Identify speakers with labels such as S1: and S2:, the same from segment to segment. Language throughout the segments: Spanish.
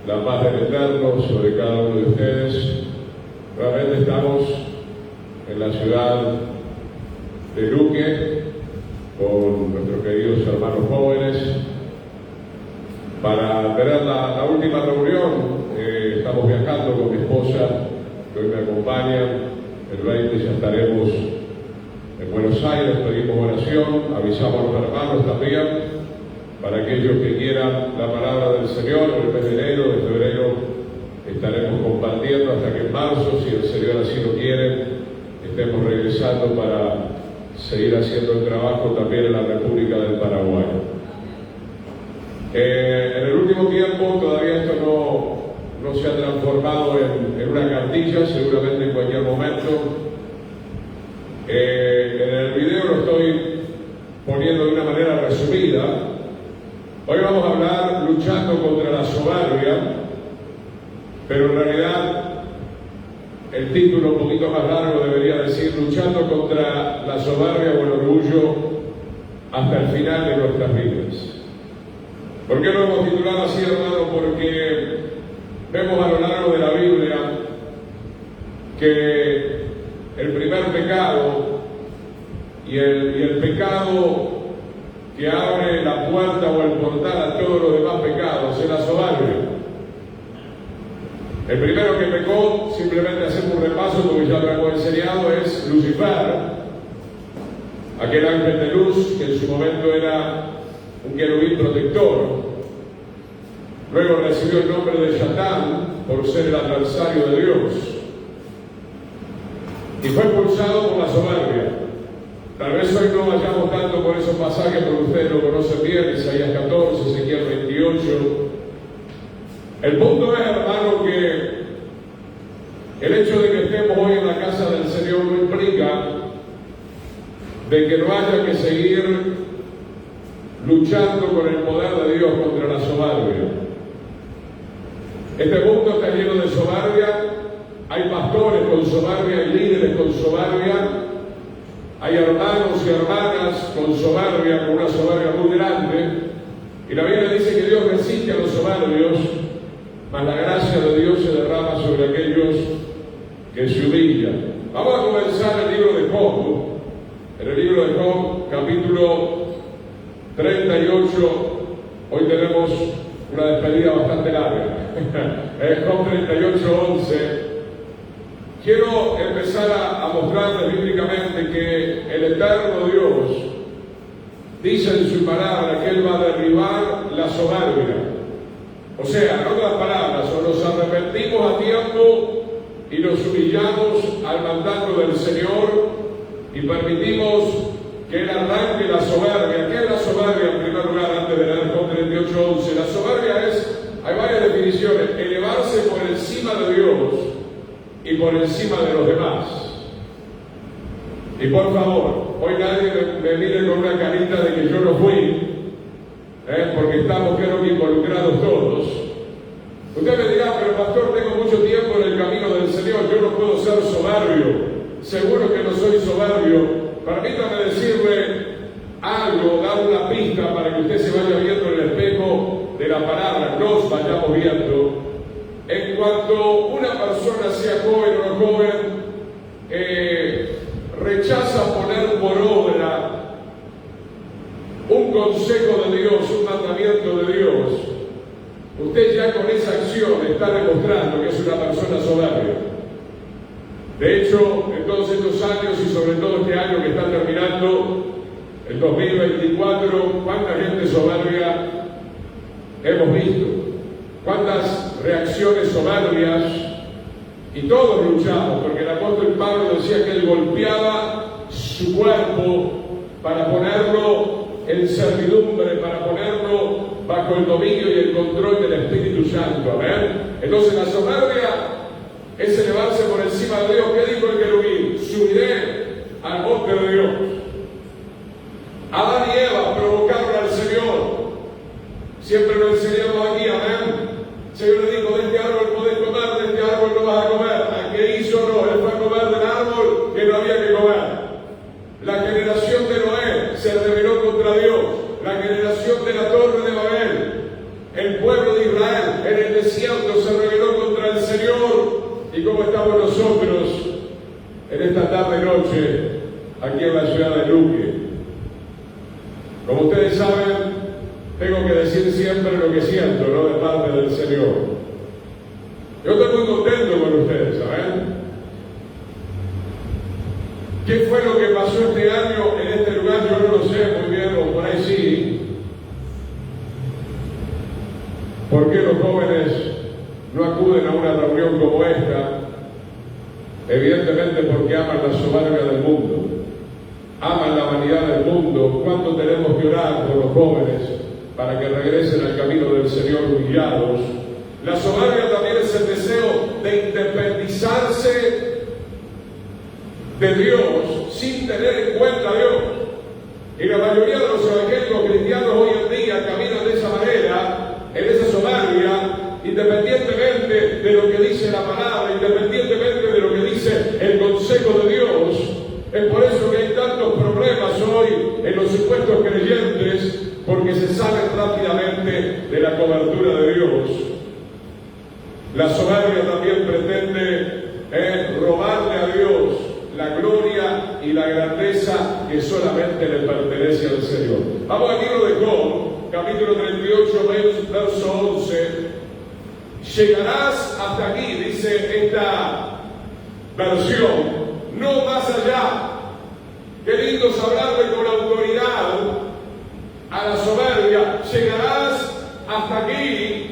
S1: la paz del Eterno sobre cada uno de ustedes. Realmente estamos en la ciudad de Luque con nuestros queridos hermanos jóvenes para tener la última reunión. Estamos viajando con mi esposa, que hoy me acompaña. El 20 ya estaremos en Buenos Aires. Pedimos oración, avisamos a los hermanos también, para aquellos que quieran la palabra del Señor. El mes de enero, de febrero, estaremos compartiendo hasta que en marzo, si el Señor así lo quiere, estemos regresando para seguir haciendo el trabajo también en la República del Paraguay. En el último tiempo todavía esto no se ha transformado en una cartilla, seguramente en cualquier momento. En el video lo estoy poniendo de una manera resumida. Hoy vamos a hablar luchando contra la soberbia, pero en realidad el título un poquito más largo debería decir luchando contra la soberbia o el orgullo hasta el final de nuestras vidas. ¿Por qué lo hemos titulado así, hermano? Porque vemos a lo largo de la Biblia que el primer pecado y el pecado que abre la puerta o el portal a todos los demás pecados es la soberbia. El primero que pecó, simplemente hacemos un repaso porque ya lo hemos enseñado, es Lucifer, aquel ángel de luz que en su momento era un querubín protector. Luego recibió el nombre de Satán por ser el adversario de Dios y fue expulsado por la soberbia. Tal vez hoy no vayamos tanto por esos pasajes, porque ustedes lo conocen bien, Isaías 14, Ezequiel 28. El punto es, hermano, que el hecho de que estemos hoy en la casa del Señor no implica de que no haya que seguir luchando con el poder de Dios contra la soberbia. Este mundo está lleno de soberbia. Hay pastores con soberbia, hay líderes con soberbia, hay hermanos y hermanas con soberbia, con una soberbia muy grande. Y la Biblia dice que Dios resiste a los soberbios, mas la gracia de Dios se derrama sobre aquellos que se humillan. Vamos a comenzar el libro de Job. En el libro de Job, capítulo 38, hoy tenemos una despedida bastante larga. Es Job 38:11. Quiero empezar a mostrarles bíblicamente que el eterno Dios dice en su palabra que Él va a derribar la soberbia. O sea, en otras palabras, o nos arrepentimos a tiempo y nos humillamos al mandato del Señor y permitimos que Él arranque la soberbia. ¿Qué es la soberbia? En primer lugar, antes de leer Job 38:11, la soberbia es, hay varias definiciones, elevarse por encima de Dios y por encima de los demás. Y por favor, hoy nadie me mire con una carita de que yo no fui, porque estamos, creo que, involucrados todos. Usted me dirá, pero pastor, tengo mucho tiempo en el camino del Señor, yo no puedo ser soberbio. Seguro que no soy soberbio. Permítame decirle algo, dar una pista para que usted se vaya viendo en el espejo de la palabra, nos vayamos viendo. En cuanto una persona, sea joven o no joven, rechaza poner por obra un consejo de Dios, un mandamiento de Dios, usted ya con esa acción está demostrando que es una persona soberbia. De hecho, en todos estos años y sobre todo este año que está terminando, el 2024, ¿cuánta gente soberbia hemos visto? ¿Cuántas reacciones soberbias? Y todos luchamos, porque el apóstol Pablo decía que él golpeaba su cuerpo para ponerlo en servidumbre, para ponerlo bajo el dominio y el control del Espíritu Santo. Amén. Entonces la soberbia es elevarse por encima de Dios. ¿Qué dijo el querubín? Subiré al monte de Dios. Adán y Eva provocaron al Señor. Siempre lo enseñamos aquí, amén. El Señor le dijo, de este árbol podés comer, de este árbol no vas a comer. ¿A qué hizo? No, él fue a comer del árbol que no había que comer. La generación de Noé se rebeló contra Dios. La generación de la torre de Babel, el pueblo de Israel, en el desierto se rebeló contra el Señor. ¿Y cómo estamos nosotros en esta tarde-noche aquí en la ciudad de Luque? Como ustedes saben, tengo que decir siempre lo que siento, ¿no?, de parte del Señor. Yo estoy muy contento con ustedes, ¿saben? ¿Qué fue lo que pasó este año en este lugar? Yo no lo sé muy bien, o por ahí sí. ¿Por qué los jóvenes no acuden a una reunión como esta? Evidentemente porque aman la soberbia del mundo, aman la vanidad del mundo. ¿Cuánto tenemos que orar por los jóvenes para que regresen al camino del Señor humillados? La soberbia también es el deseo de independizarse de Dios sin tener en cuenta a Dios. Y la mayoría de los evangélicos cristianos hoy en día caminan de esa manera, en esa soberbia, independientemente de lo que dice la palabra, independientemente de lo que dice el consejo de Dios. Es por eso que hay tantos problemas hoy en los supuestos creyentes, porque se salen rápidamente de la cobertura de Dios. La soberbia también pretende robarle a Dios la gloria y la grandeza que solamente le pertenece al Señor. Vamos al libro de Job, capítulo 38, verso 11. Llegarás hasta aquí, dice esta versión, no más allá. Qué lindo es hablarle con autoridad a la soberbia. Llegarás hasta aquí,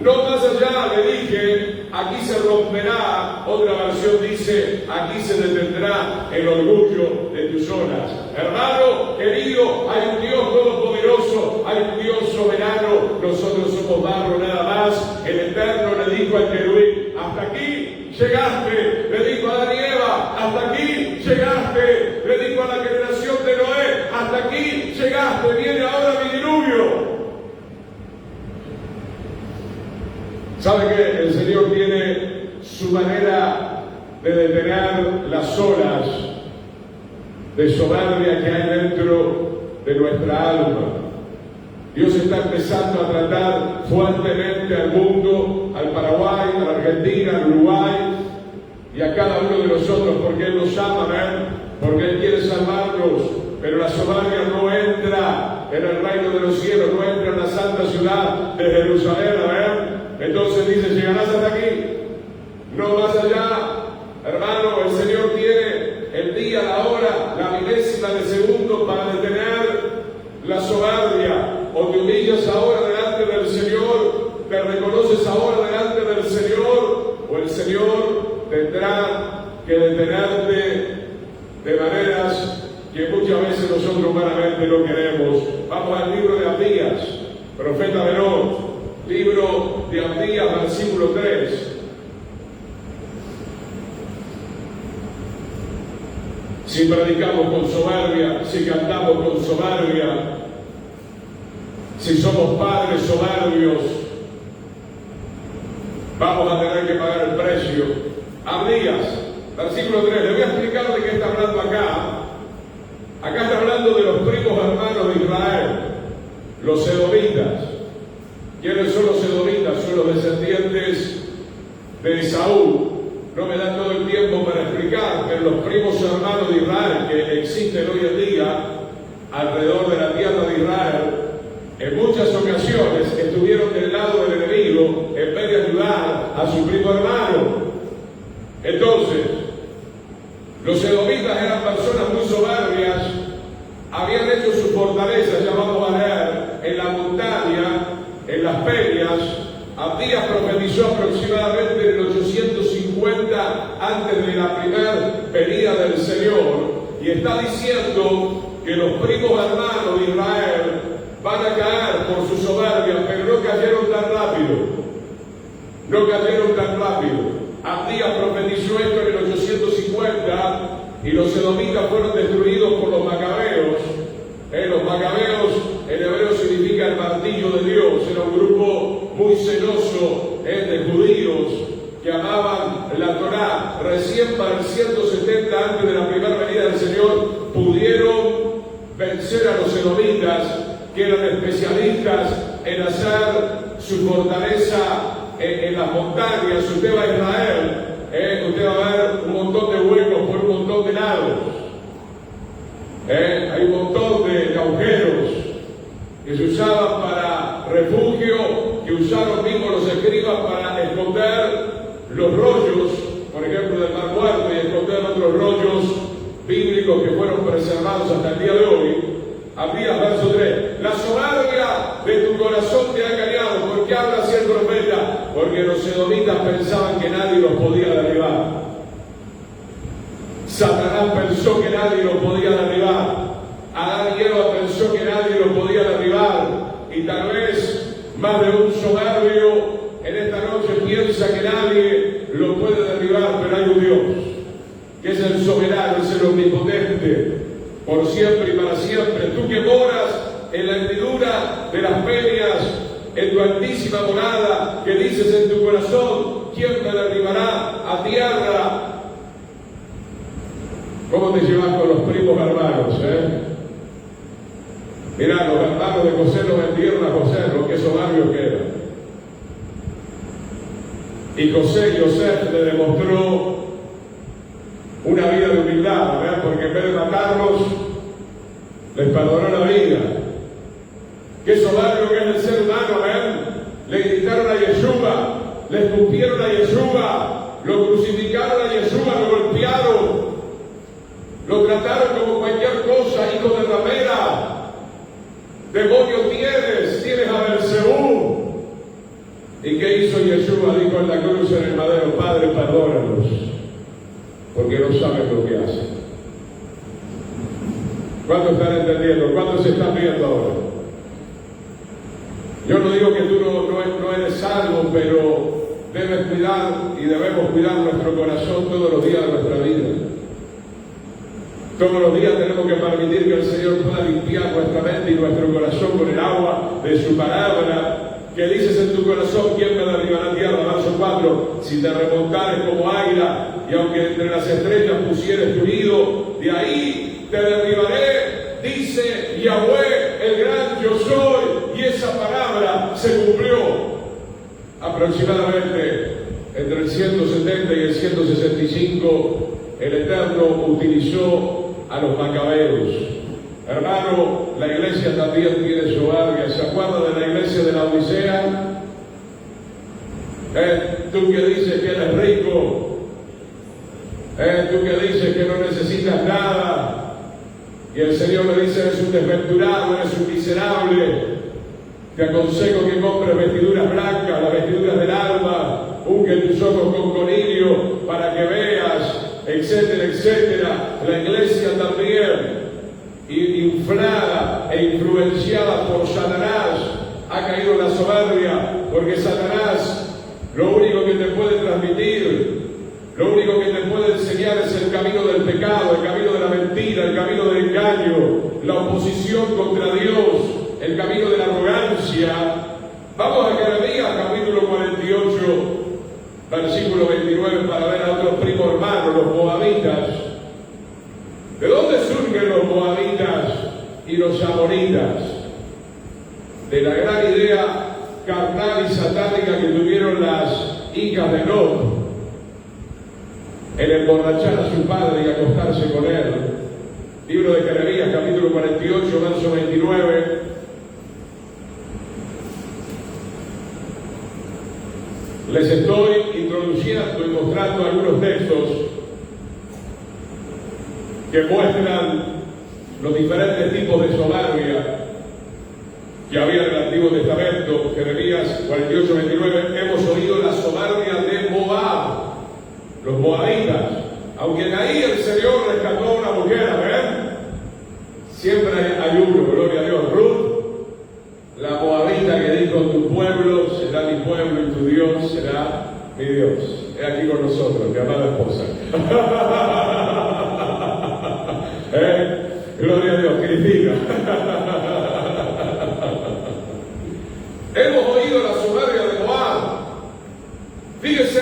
S1: no más allá, le dije, aquí se romperá. Otra versión dice, aquí se detendrá el orgullo de tus olas. Hermano querido, hay un Dios todopoderoso, hay un Dios soberano. Nosotros somos barro nada más. El Eterno le dijo al querubín, hasta aquí llegaste. Le dijo a Adán y Eva, hasta aquí llegaste. Le dijo a la generación de Noé, hasta aquí llegaste. Viene ahora mi diluvio. ¿Sabe que el Señor tiene su manera de detener las olas de soberbia que hay dentro de nuestra alma? Dios está empezando a tratar fuertemente al mundo, al Paraguay, a la Argentina, al Uruguay y a cada uno de nosotros, porque Él nos ama, porque Él quiere salvarnos. Pero la soberbia no entra en el reino de los cielos, no entra en la santa ciudad de Jerusalén, Entonces dice, llegarás hasta aquí, no más allá. Hermano, el Señor tiene el día, la hora, la milésima de segundo para detener la soberbia. O te humillas ahora delante del Señor, te reconoces ahora delante del Señor, o el Señor tendrá que detenerte de maneras que muchas veces nosotros humanamente no queremos. Vamos al libro de Abdías, profeta menor, libro de Abdías, versículo 3. Si predicamos con soberbia, si cantamos con soberbia, si somos padres soberbios, vamos a tener que pagar el precio. Abdías, versículo 3. Le voy a explicar de qué está hablando acá. Acá está hablando de los primos hermanos de Israel, los edomitas. ¿Quiénes son los edomitas? Son los descendientes de Esaú. No me da todo el tiempo para explicar, pero los primos hermanos de Israel que existen hoy en día alrededor de la tierra de Israel, en muchas ocasiones estuvieron del lado del enemigo en vez de ayudar a su primo hermano. Entonces, los edomitas eran personas muy soberbias, habían hecho su fortaleza, llamado Baler, en la montaña, en las peñas. Abdías profetizó aproximadamente en el 850 antes de la primera venida del Señor, y está diciendo que los primos hermanos de Israel van a caer por su soberbia, pero no cayeron tan rápido. No cayeron tan rápido. Abdías profetizó esto en el 850 y los edomitas fueron destruidos por los macabeos. Los macabeos en hebreo significa el martillo de Dios. Era un grupo muy celoso de judíos que amaban la Torá. Recién para el 170 antes de la primera venida del Señor pudieron vencer a los edomitas, que eran especialistas en hacer su fortaleza en las montañas. Usted va a Israel, usted va a ver un montón de huecos por un montón de lados. Hay un montón de agujeros que se usaban para refugio, que usaron mismos los escribas para esconder los rollos, por ejemplo, del Mar Muerto, y esconder otros rollos bíblicos que fueron preservados hasta el día de hoy. Había, verso 3, la soberbia de tu corazón te ha engañado. ¿Por qué habla así el profeta? Porque los edomitas pensaban que nadie los podía derribar. Satanás pensó que nadie los podía derribar. Adán y Eva pensó que nadie los podía derribar. Y tal vez más de un soberbio en esta noche piensa que nadie lo puede derribar, pero hay un Dios que es el soberano, es el omnipotente, por siempre y para siempre. Tú que moras en la hendidura de las peñas, en tu altísima morada, que dices en tu corazón, ¿quién me derribará a tierra? ¿Cómo te llevas con los primos hermanos, Mirá, los hermanos de José lo vendieron a José, lo que soberbios que eran. Y José le demostró una vida de humildad, ¿verdad? Porque en vez de matarlos, les perdonó la vida. Qué soberbio que es el ser humano, ¿verdad? Le gritaron a Yeshua, le escupieron a Yeshua, lo crucificaron a Yeshua, lo golpearon, lo trataron como cualquier cosa, hijo de ramera. Demonio tienes a Belzebú. ¿Y qué hizo Yeshua? Dijo en la cruz, en el madero, Padre, perdónalos, porque no saben lo que hacen. ¿Cuántos están entendiendo? ¿Cuántos se están viendo ahora? Yo no digo que tú no eres salvo, pero debes cuidar y debemos cuidar nuestro corazón todos los días de nuestra vida. Todos los días tenemos que permitir que el Señor pueda limpiar nuestra mente y nuestro corazón con el agua de su palabra. Que dices en tu corazón, ¿quién me derribará a tierra? Verso 4, si te remontares como águila, y aunque entre las estrellas pusieres tu nido, de ahí te derribaré, dice Yahweh, el gran yo soy, y esa palabra se cumplió. Aproximadamente entre el 170 y el 165, el Eterno utilizó a los macabeos. Hermano, la iglesia también tiene soberbia. ¿Se acuerda de la iglesia de la Odisea? Tú que dices que eres rico, tú que dices que no necesitas nada, y el Señor le dice, eres un desventurado, eres un miserable, te aconsejo que compres vestiduras blancas, las vestiduras del alma, unge tus ojos con colirio para que veas, etcétera, etcétera. La iglesia también, inflada e influenciada por Satanás, ha caído en la soberbia, porque Satanás lo único que te puede transmitir, lo único que te puede enseñar es el camino del pecado, el camino de la mentira, el camino del engaño, la oposición contra Dios, el camino de la arrogancia. Vamos a Jeremías capítulo 48, versículo 29, para ver a otros primos hermanos, los moabitas. ¿De dónde surgen los moabitas y los amonitas? De la gran idea carnal y satánica que tuvieron las hijas de Lot, en emborrachar a su padre y acostarse con él. Libro de Jeremías, capítulo 48, verso 29. Les estoy introduciendo y mostrando algunos textos que muestran los diferentes tipos de soberbia que había en el Antiguo Testamento. Jeremías 48, 29, hemos oído la soberbia de Moab, los moabitas. Aunque en ahí el Señor rescató a una mujer, ¿ven? Siempre hay uno, gloria a Dios. Ruth, la moabita que dijo, tu pueblo será mi pueblo y tu Dios será mi Dios. Es aquí con nosotros, mi amada esposa. Gloria a Dios, critica. Hemos oído la soberbia de Moab. Fíjese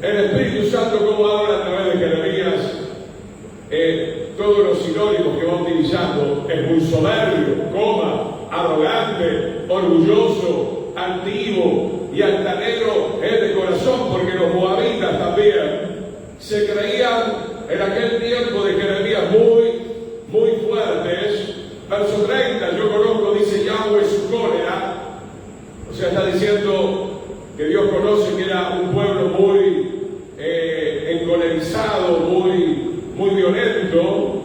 S1: el Espíritu Santo cómo habla a través de Jeremías. Todos los sinónimos que va utilizando: es muy soberbio, arrogante, orgulloso, altivo y altanero es de corazón, porque los moabitas también se creían en aquel tiempo de Jeremías muy fuertes. Verso 30, yo conozco, dice Yahweh, su cólera. O sea, está diciendo que Dios conoce que era un pueblo muy encolerizado, muy violento,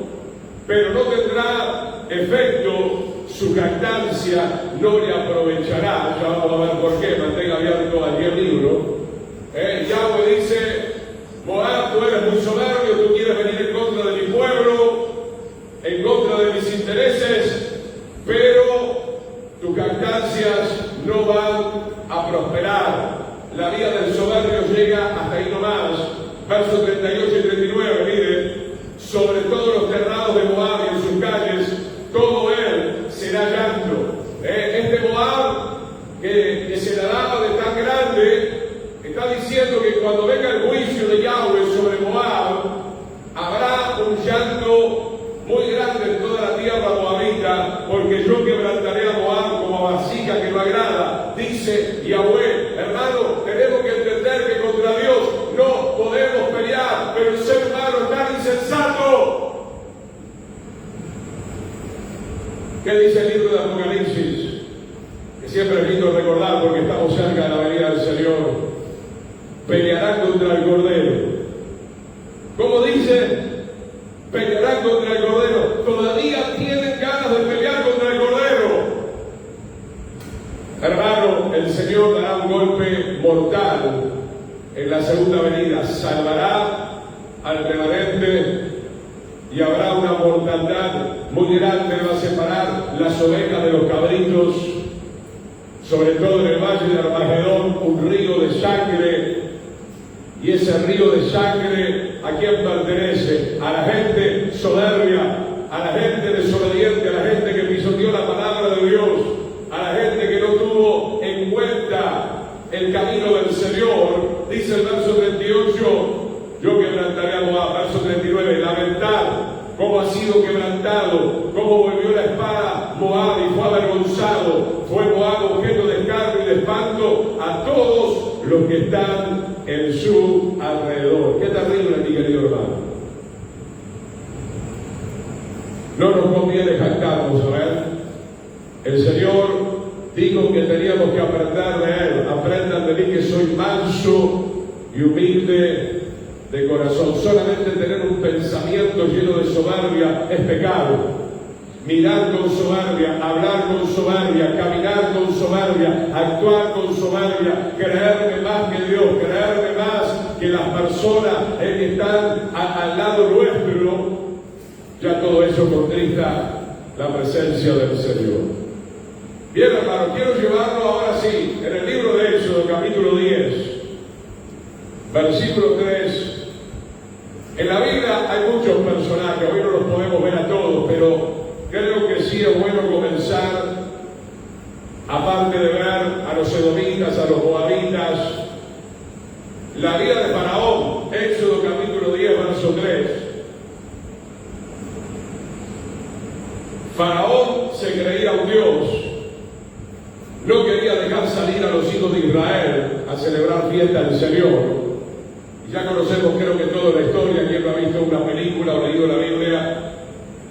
S1: pero no tendrá efecto su jactancia, no le aprovechará. Ya vamos a ver por qué, mantenga abierto allí el libro. Yahweh dice: Moab, tú eres muy soberbio, tú quieres venir en contra de mi pueblo, en contra de mis intereses, pero tus jactancias no van a prosperar. La vida del soberbio llega hasta ahí nomás. Versos 38 y 39, miren: sobre todos los terrados de Moab y en sus calles, todo él será llanto. Este Moab que se la daba de tan grande, está diciendo que cuando venga el juicio de Yahweh sobre Moab, habrá un llanto muy grande en toda la tierra moabita, porque yo quebrantaré a Moab como a vasija que no agrada, dice Yahweh. Hermano, tenemos que entender que contra Dios no podemos pelear, pero el ser humano es tan insensato. ¿Qué dice el libro de Apocalipsis? Que siempre es lindo recordar porque estamos cerca de la venida del Señor. Pelearán contra el Cordero. ¿Cómo dice? Pelearán contra el Cordero. Todavía tienen ganas de pelear contra el Cordero. Hermano, el Señor dará un golpe mortal en la segunda venida. Salvará al remanente y habrá una mortandad muy grande. Va a separar las ovejas de los cabritos, sobre todo en el valle de Armagedón, un río de sangre. Y ese río de sangre, ¿a quién pertenece? A la gente soberbia, a la gente desobediente, a la gente que pisoteó la palabra de Dios, a la gente que no tuvo en cuenta el camino del Señor. Dice el verso 38, yo quebrantaré a Moab. Verso 39, lamentar cómo ha sido quebrantado, cómo volvió la espada Moab y fue avergonzado. Fue Moab objeto de escarnio y de espanto a todos los que están en su alrededor. Qué terrible, mi querido hermano. No nos conviene jactarnos, a ver. El Señor dijo que teníamos que aprender de Él. Aprendan de mí que soy manso y humilde de corazón. Solamente tener un pensamiento lleno de soberbia es pecado. Mirar con soberbia, hablar con soberbia, caminar con soberbia, actuar con soberbia, creerme más que Dios, creerme más que las personas que están al lado nuestro, ya todo eso contrista la presencia del Señor. Bien, hermano, quiero llevarlo ahora sí, en el libro de Éxodo, capítulo 10, versículo 3. En la Biblia hay muchos personajes, hoy no los podemos ver a todos, pero creo que sí es bueno comenzar, aparte de ver a los edomitas, a los moabitas, la vida de Faraón. Éxodo capítulo 10, verso 3. Faraón se creía un Dios, no quería dejar salir a los hijos de Israel a celebrar fiesta del Señor. Y ya conocemos, creo que toda la historia, quien lo ha visto una película o leído la Biblia.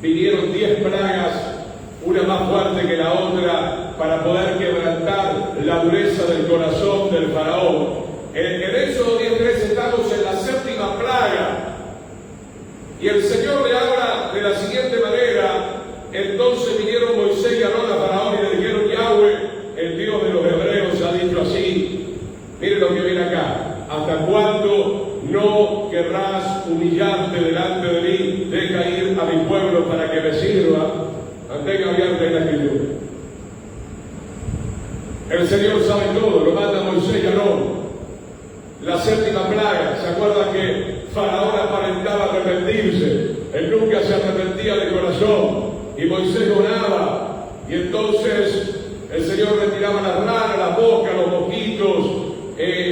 S1: Vinieron 10 plagas, una más fuerte que la otra, para poder quebrantar la dureza del corazón del faraón. En Éxodo 10:3 estamos en la séptima plaga. Y el Señor le habla de la siguiente manera. Entonces vinieron Moisés y Aarón a Faraón y le dijeron: Yahweh, el Dios de los hebreos, ha dicho así. Miren lo que viene acá. ¿Hasta cuándo no querrás humillarte delante de mí? Deja ir a mi pueblo para que me sirva. Mantenga abierta en la escritura. El Señor sabe todo, lo manda Moisés y Aarón. La séptima plaga, ¿se acuerdan que Faraón aparentaba arrepentirse? Él nunca se arrepentía de corazón. Y Moisés oraba. Y entonces el Señor retiraba las ranas, las moscas, los mosquitos,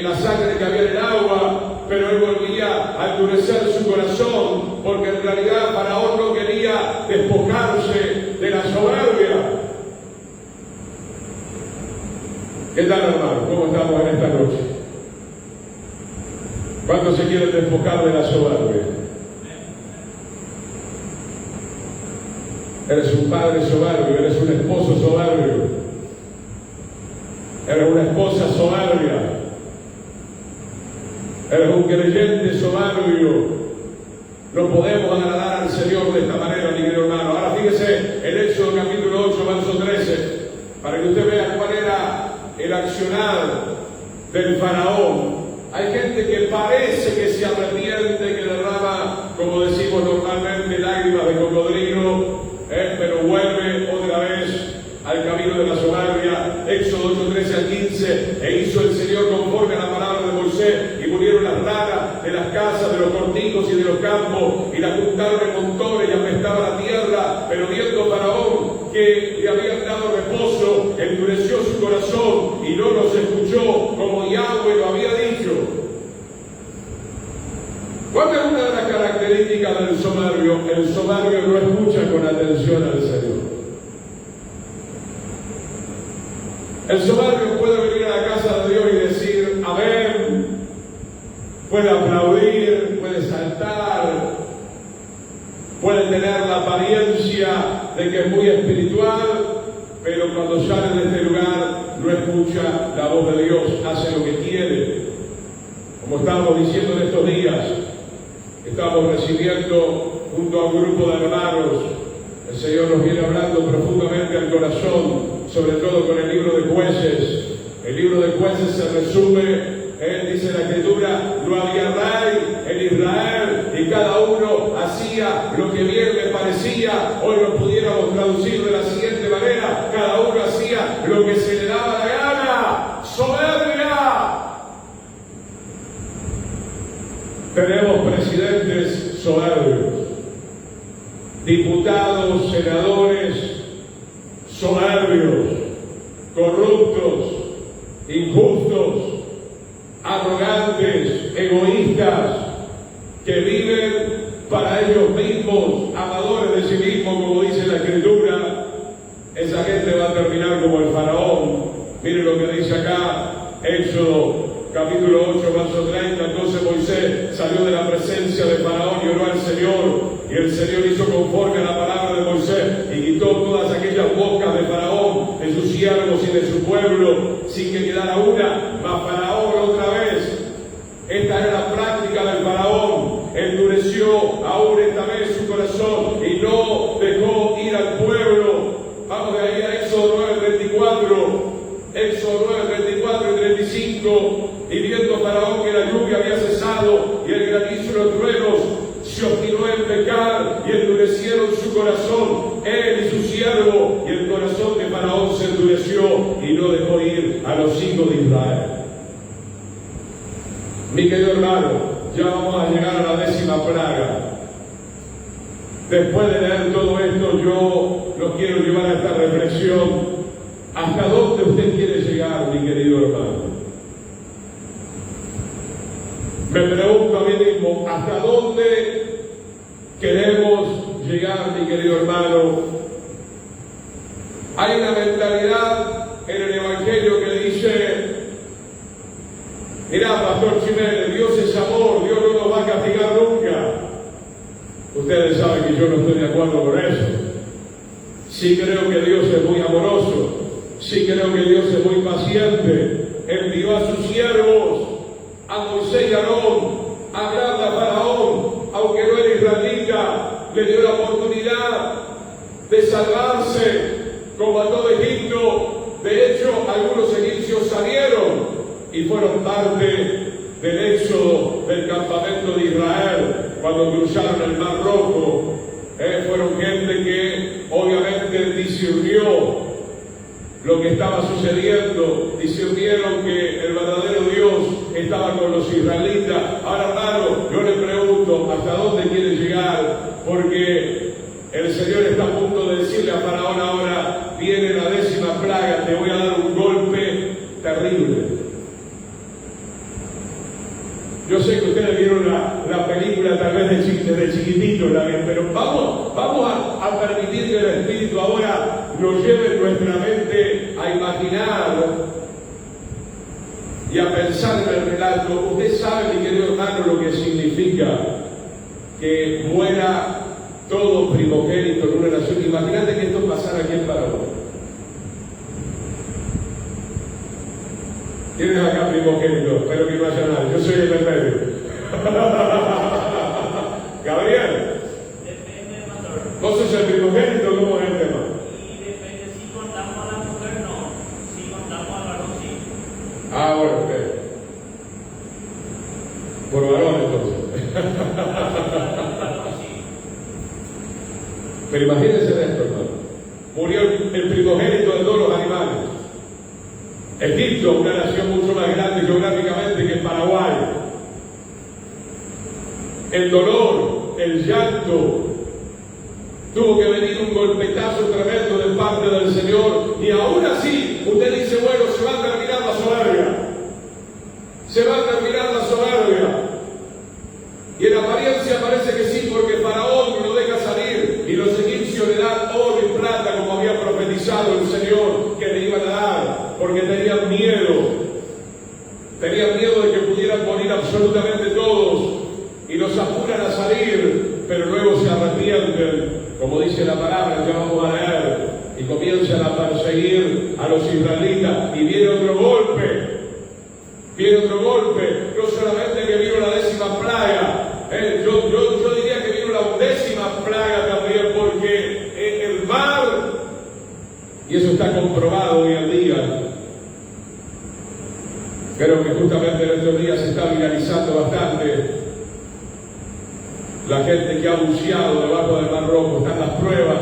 S1: la sangre que había en el agua, pero él volvía a endurecer su corazón, porque en realidad Faraón no quería despojarse de la soberbia. ¿Qué tal, hermano? ¿Cómo estamos en esta noche? ¿Cuántos se quieren despojar de la soberbia? Eres un padre soberbio, eres un esposo soberbio, eres una esposa soberbia, eres un creyente soberbio. No podemos agradar al Señor de esta manera, mi querido hermano. Ahora fíjese en Éxodo capítulo 8, verso 13, para que usted vea cuál era el accionar del faraón. Hay gente que parece que se arrepiente, que derrama, como decimos normalmente, lágrimas de cocodrilo, pero vuelve otra vez al camino de la soberbia. Éxodo 8, 13 al 15, e hizo el Señor conforme a la palabra de Moisés, y murieron las ranas de las casas, de los cortijos y de los campos, y las juntaron en montones, y apestaba la tierra. Pero viendo Faraón que le habían dado reposo, endureció su corazón, y no los escuchó, como Yahweh lo había dicho. ¿Cuál es una de las características del soberbio? El soberbio no escucha con atención al Señor. El soberbio puede venir a la casa de Dios y decir amén, puede aplaudir, puede saltar, puede tener la apariencia de que es muy espiritual, pero cuando sale de este lugar no escucha la voz de Dios, hace lo que quiere. Como estábamos diciendo en estos días, estamos recibiendo junto a un grupo de hermanos. El Señor nos viene hablando profundamente al corazón, sobre todo con el libro de Jueces. El libro de Jueces se resume, dice la Escritura, no había rey en Israel y cada uno hacía lo que bien le parecía. Hoy lo pudiéramos traducir de la siguiente manera: cada uno hacía lo que se le daba la gana. ¡Soberbia! Tenemos presidentes soberbios, diputados, senadores soberbios, corruptos, injustos, arrogantes, egoístas, que viven para ellos mismos, amadores de sí mismos, como dice la Escritura. Esa gente va a terminar como el faraón. Miren lo que dice acá, Éxodo capítulo 8, verso 30. Entonces Moisés salió de la presencia de Faraón y oró al Señor, y el Señor hizo conforme a la palabra de Moisés, y quitó todas aquellas bocas de Faraón, de sus siervos y de su pueblo, sin que quedara una. Mas Faraón otra vez, esta era la práctica del Faraón, endureció aún esta vez su corazón y no dejó ir al pueblo. Vamos de ahí a Éxodo 9, 34. Éxodo 9, 34 y 35. Y viendo Faraón que la lluvia había cesado y el granizo y los truenos, se obstinó en pecar y endurecieron su corazón, él y su siervo, y el corazón de Faraón se endureció y no dejó ir a los hijos de Israel. Mi querido hermano, ya vamos a llegar a la 10ª plaga. Después de leer todo esto, yo lo quiero llevar a esta reflexión. ¿Hasta dónde usted quiere llegar, mi querido hermano? Me pregunto a mí mismo, ¿hasta dónde queremos llegar, mi querido hermano? Hay una mentalidad en el Evangelio que dice: mirá, Pastor Jiménez, Dios es amor, Dios no nos va a castigar nunca. Ustedes saben que yo no estoy de acuerdo con eso. Sí creo que Dios es muy amoroso, sí creo que Dios es muy paciente. Envió a sus siervos, a Moisés y a Aarón, a hablarle a Faraón, aunque no era israelita, le dio la oportunidad de salvarse, como a todo Egipto. De hecho, algunos egipcios salieron y fueron parte del éxodo del campamento de Israel cuando cruzaron el Mar Rojo. Fueron gente que obviamente discernió lo que estaba sucediendo, discernieron que el verdadero Dios estaba con los israelitas. Ahora, hermano, yo le pregunto, ¿hasta dónde quiere llegar? Porque el Señor está a punto de decirle a Faraón ahora: viene la 10ª plaga, te voy a dar un golpe terrible. Yo sé que ustedes vieron la película tal vez de chiquitito, pero vamos a permitir que el Espíritu ahora nos lleve nuestra mente a imaginar y a pensar en el relato, usted sabe, mi querido hermano, lo que significa que muera todo primogénito en una nación. Imagínate que esto pasara aquí en Paraguay. ¿Tienes acá primogénito? Espero que no haya nadie. Yo soy el del medio. Gabriel.
S2: Depende, pastor.
S1: ¿Vos sos el primogénito? ¿Cómo es el tema?
S2: Y depende si contamos a la mujer, no. Si contamos al varón, sí.
S1: Ah, bueno, ok. Por varón, entonces.
S2: Varón, sí.
S1: Pero imagínense de esto, hermano. Murió el primogénito de todos los animales. Egipto, una nación mucho más grande geográficamente que Paraguay. El dolor, el llanto, tuvo que venir un golpetazo tremendo de parte del Señor, y aún así usted dice, bueno, se va a terminar la soberbia, se va a terminar la soberbia, y en apariencia parece que sí, porque Faraón no lo deja salir, y los egipcios le dan oro y plata como había profetizado el Señor que le iban a dar, porque tenían miedo de que pudieran morir absolutamente todos, y los apuran a salir, pero luego se arrepienten, como dice la palabra, ya vamos a leer, y comienzan a perseguir a los israelitas, y viene otro golpe, no solamente que vino la 10ª plaga, yo diría que vino la 11ª plaga también, porque el mar, y eso está comprobado hoy en día, creo que justamente en estos días se está viralizando bastante, la gente que ha buceado debajo del Mar Rojo, están las pruebas,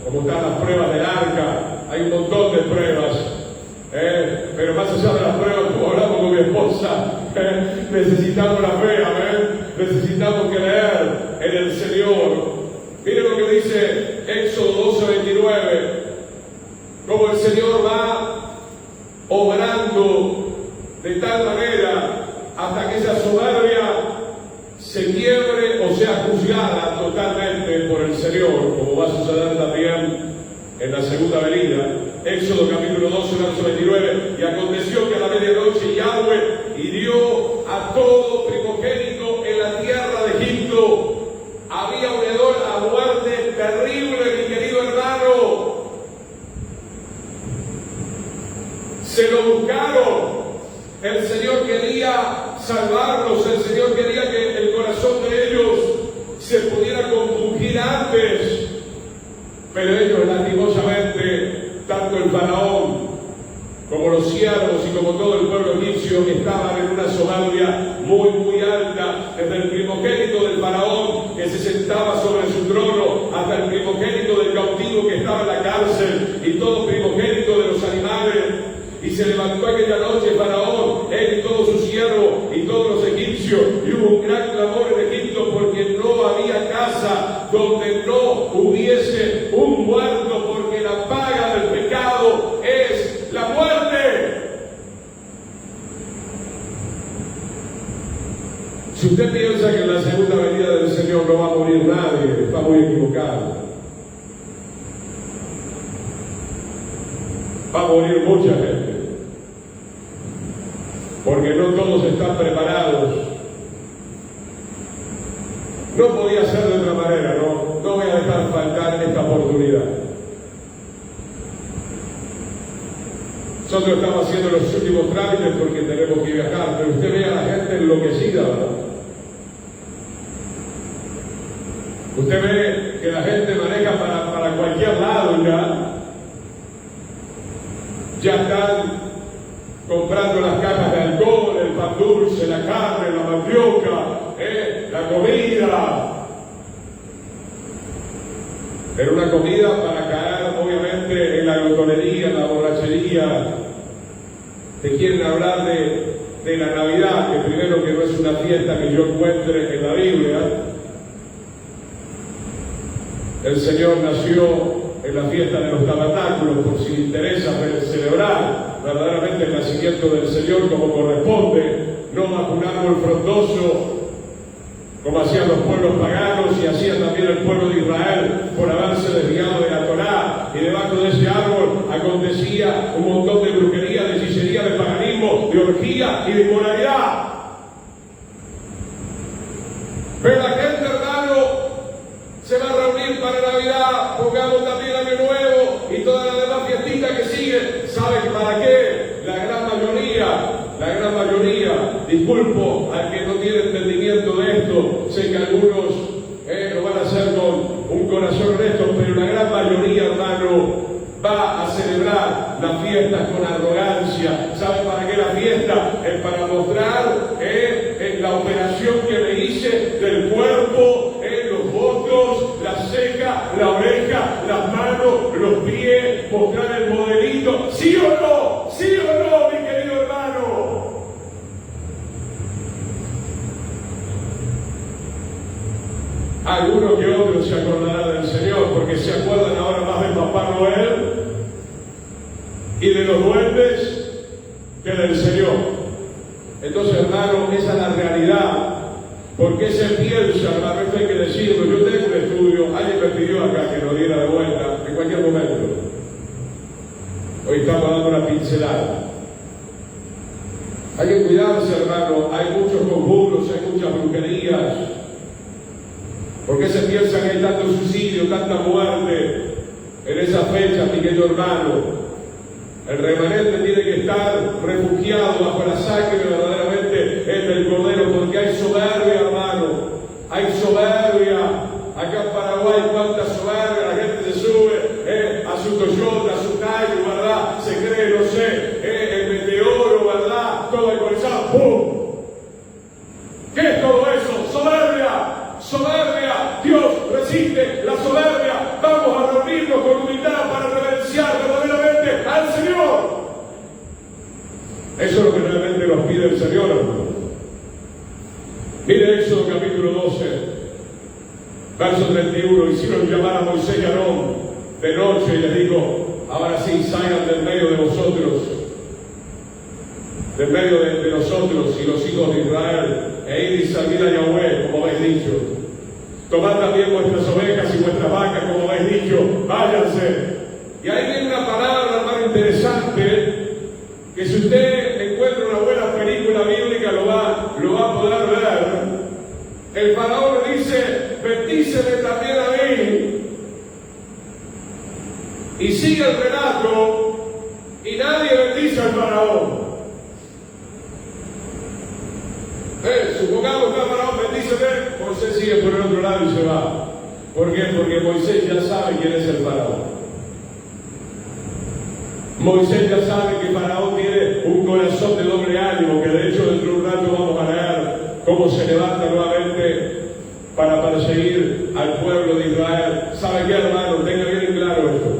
S1: como están las pruebas del arca, hay un montón de pruebas, pero más allá de las pruebas, como hablamos con mi esposa, necesitamos la fe, amén, necesitamos creer en el Señor. Miren lo que dice Éxodo 12:29, como el Señor va obrando de tal manera hasta que esa soberbia se quiebre o sea juzgada totalmente por el Señor, como va a suceder también en la segunda venida. Éxodo capítulo 12, verso 29, y aconteció que a la medianoche Yahweh hirió a todo primogénito en la tierra de Egipto. Había un hedor a muerte terrible, mi querido hermano. Se lo buscaron. El Señor quería salvarlos, el Señor quería que el corazón de ellos se pudiera compungir antes, pero ellos lastimosamente, tanto el faraón como los siervos y como todo el pueblo egipcio, estaban en una soberbia muy alta, desde el primogénito del faraón que se sentaba sobre su trono, hasta el primogénito del cautivo que estaba en la cárcel, y todo primogénito de los animales. Y se levantó aquella noche Faraón, él y todos sus siervos y todos los egipcios, y hubo un gran clamor en Egipto, porque no había casa donde no hubiese un muerto, porque la paga del pecado es la muerte. Si usted piensa que en la segunda venida del Señor no va a morir nadie, está muy equivocado. Va a morir mucha gente, porque no todos están preparados. No podía ser de otra manera, no voy a dejar faltar esta oportunidad. Nosotros estamos haciendo los últimos trámites porque tenemos que viajar, pero usted ve a la gente enloquecida, ¿verdad? Usted ve que la gente maneja para cualquier lado ya están comprando las cajas de alcohol, el pan dulce, la carne, la mandioca, la comida. Pero una comida para caer obviamente en la glotonería, en la borrachería. Te quieren hablar de la Navidad, que primero que no es una fiesta que yo encuentre en la Biblia. El Señor nació en la fiesta de los tabernáculos, por si interesa celebrar verdaderamente el nacimiento del Señor como corresponde, no bajo un árbol frondoso, como hacían los pueblos paganos y hacía también el pueblo de Israel por haberse desviado de la Torá, y debajo de ese árbol acontecía un montón de brujería, de hechicería, de paganismo, de orgía y de inmoralidad. Pero la gente, hermano, se va a reunir para Navidad, pongamos también Año Nuevo y toda la demás fiestita que sigue. ¿Saben para qué? La gran mayoría, disculpo al que no tiene entendimiento de esto, sé que algunos lo van a hacer con un corazón honesto, pero la gran mayoría, hermano, va a celebrar las fiestas con arrogancia. ¿Saben para qué la fiesta? Es para mostrar la operación que me hice del cuerpo, los votos, la ceja, la oreja, las manos, los pies, mostrar el modelito. ¿Sí o no? ¿Sí o no, mi querido hermano? Algunos que otros se acordarán del Señor, porque se acuerdan ahora más de Papá Noel y de los duendes que del Señor. Entonces, hermano, esa es la realidad. ¿Por qué se piensa, hermano? Esto hay que decirlo. Yo tengo un estudio, alguien me pidió acá que lo diera de vuelta, en cualquier momento. Hoy estamos dando una pincelada. Hay que cuidarse, hermano. Hay muchos conjuros, hay muchas brujerías. ¿Por qué se piensa que hay tanto suicidio, tanta muerte en esa fecha, mi querido hermano? El remanente tiene que estar refugiado bajo la sangre verdaderamente del Cordero, porque hay soberbia, hermano. Hay soberbia. Acá en Paraguay, cuánta soberbia, la gente se sube a su Toyota, a su Tayo, ¿verdad? Se cree, no sé, el meteoro, ¿verdad? Todo alcoholizado, ¡pum! ¿Qué es todo eso? Soberbia. Soberbia. Dios resiste la soberbia. Vamos a reunirnos con humildad para reverenciar verdaderamente al Señor. Eso es lo que realmente nos pide el Señor, hermano. Mire Éxodo capítulo 12, verso 31. Hicieron llamar a Moisés y Aarón de noche y les dijo: ahora sí, salgan del medio de vosotros, del medio de nosotros y los hijos de Israel, e id y servid a Yahweh, como habéis dicho. Tomad también vuestras ovejas y vuestras vacas, como habéis dicho, váyanse. Y ahí viene una palabra, hermano, interesante, que si usted encuentra una buena película bíblica lo va a poder ver. El faraón le dice: bendíceme también a mí. Y sigue el relato, y nadie bendice al faraón. Supongamos que el faraón bendíceme, Moisés sigue por el otro lado y se va. ¿Por qué? Porque Moisés ya sabe quién es el faraón. Moisés ya sabe que Faraón tiene un corazón de doble ánimo, que de hecho dentro de un rato vamos a leer cómo se levanta nuevamente para perseguir al pueblo de Israel. ¿Sabe qué, hermano? Tenga bien en claro esto.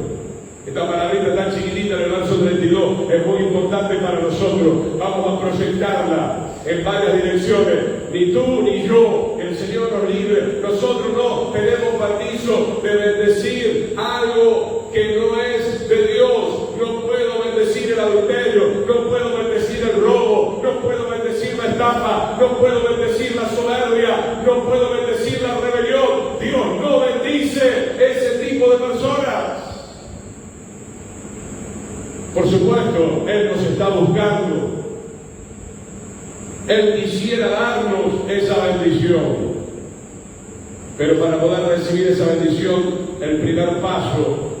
S1: Esta palabrita tan chiquitita en el verso 32 es muy importante para nosotros. Vamos a proyectarla en varias direcciones. Ni tú ni yo, el Señor nos libre. Nosotros no tenemos permiso de bendecir algo que no es de Dios. No puedo bendecir el adulterio, no puedo bendecir el robo, no puedo bendecir la estafa, no puedo bendecir la soberbia, no puedo bendecir la rebelión. Dios no bendice ese tipo de personas. Por supuesto, Él nos está buscando. Él quisiera darnos esa bendición. Pero para poder recibir esa bendición, el primer paso